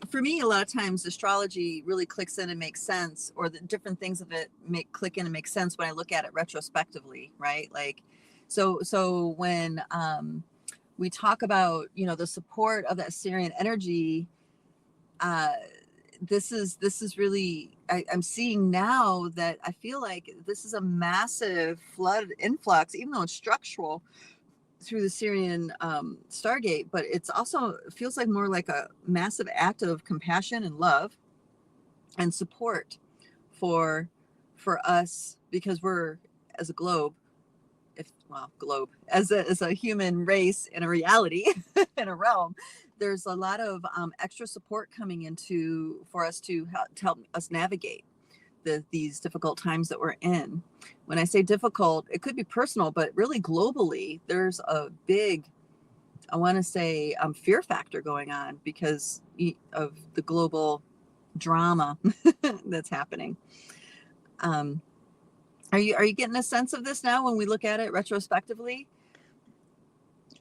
For me, a lot of times astrology really clicks in and makes sense, or the different things of it click in and make sense when I look at it retrospectively, right? Like, so when we talk about, you know, the support of that Syrian energy, uh, this is really, I'm seeing now that I feel like this is a massive flood influx, even though it's structural through the Syrian Stargate, but it's also feels like more like a massive act of compassion and love and support for us, because we're, as a globe, as a human race in a reality in a realm, there's a lot of extra support coming into for us to help us navigate these difficult times that we're in. When I say difficult, it could be personal, but really globally, there's a big, I want to say, fear factor going on because of the global drama that's happening. Are you getting a sense of this now when we look at it retrospectively?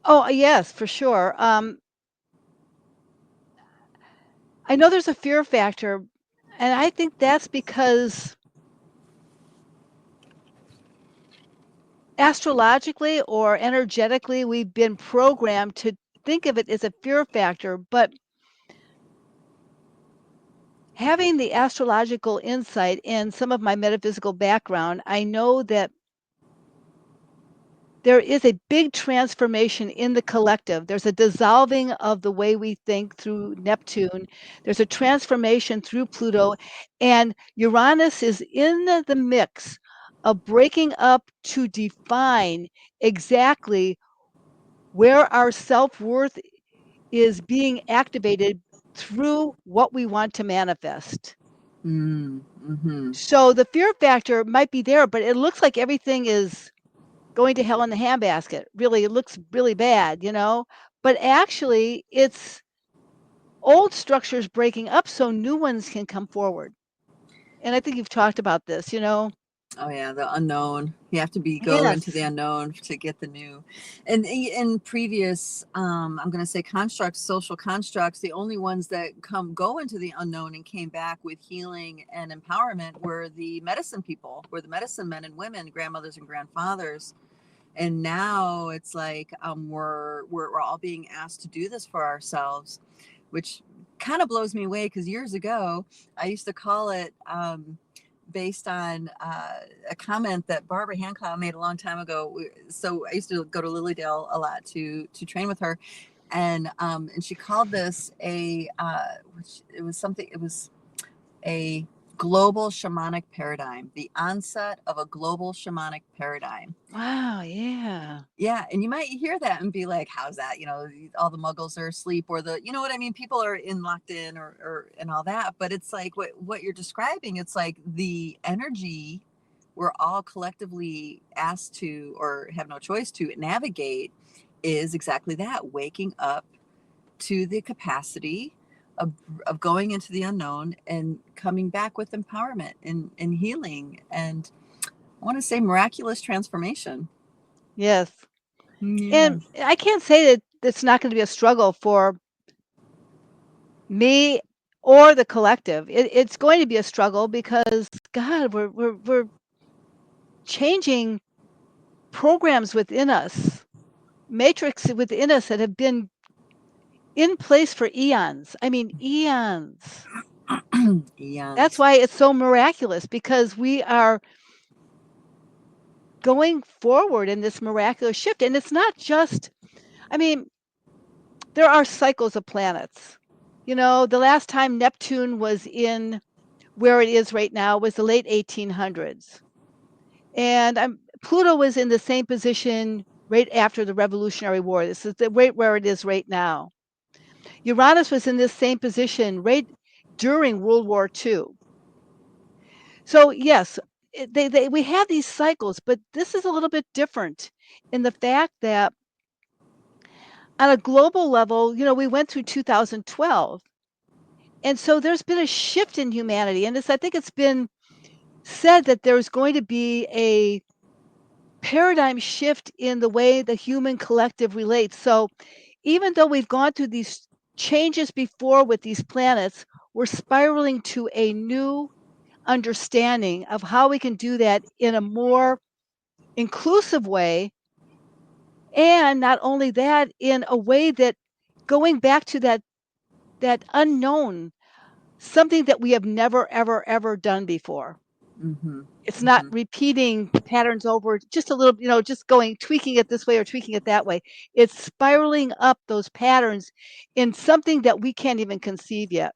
Oh, yes, for sure. I know there's a fear factor, and I think that's because astrologically or energetically, we've been programmed to think of it as a fear factor. But having the astrological insight and some of my metaphysical background, I know that there is a big transformation in the collective. There's a dissolving of the way we think through Neptune. There's a transformation through Pluto, and Uranus is in the mix of breaking up to define exactly where our self-worth is being activated through what we want to manifest. Mm-hmm. So the fear factor might be there, but it looks like everything is going to hell in the handbasket. Really, it looks really bad, you know? But actually, it's old structures breaking up so new ones can come forward. And I think you've talked about this, you know? Oh yeah, the unknown. You have to go into the Yes. unknown to get the new. And in previous, I'm going to say constructs, social constructs, the only ones that go into the unknown and came back with healing and empowerment were the medicine people, were the medicine men and women, grandmothers and grandfathers. And now it's like we're all being asked to do this for ourselves, which kind of blows me away, because years ago I used to call it. Based on a comment that Barbara Hancock made a long time ago. So I used to go to Lilydale a lot to train with her, and she called this which it was something. It was a global shamanic paradigm, the onset of a global shamanic paradigm. Wow. Yeah. Yeah, and you might hear that and be like, "How's that?" You know, all the muggles are asleep, or you know what I mean? People are locked in, or and all that. But it's like what you're describing. It's like the energy we're all collectively asked to, or have no choice to navigate, is exactly that: waking up to the capacity of going into the unknown and coming back with empowerment and healing, and I want to say miraculous transformation. Yes. Yeah. And I can't say that it's not going to be a struggle for me or the collective. It's going to be a struggle because, God, we're changing programs within us, matrix within us that have been in place for eons. I mean, eons. That's Eons. why it's so miraculous, because we are going forward in this miraculous shift. And it's not just, I mean, there are cycles of planets. You know, the last time Neptune was in where it is right now was the late 1800s. And Pluto was in the same position right after the Revolutionary War. This is right where it is right now. Uranus was in this same position right during World War II. So yes, we have these cycles, but this is a little bit different in the fact that on a global level, you know, we went through 2012, and so there's been a shift in humanity, and I think it's been said that there's going to be a paradigm shift in the way the human collective relates. So even though we've gone through these changes before with these planets, we're spiraling to a new understanding of how we can do that in a more inclusive way. And not only that, in a way that going back to that unknown, something that we have never, ever, ever done before. Mm-hmm. It's not Mm-hmm. repeating patterns over just a little, just tweaking it this way or tweaking it that way. It's spiraling up those patterns in something that we can't even conceive yet.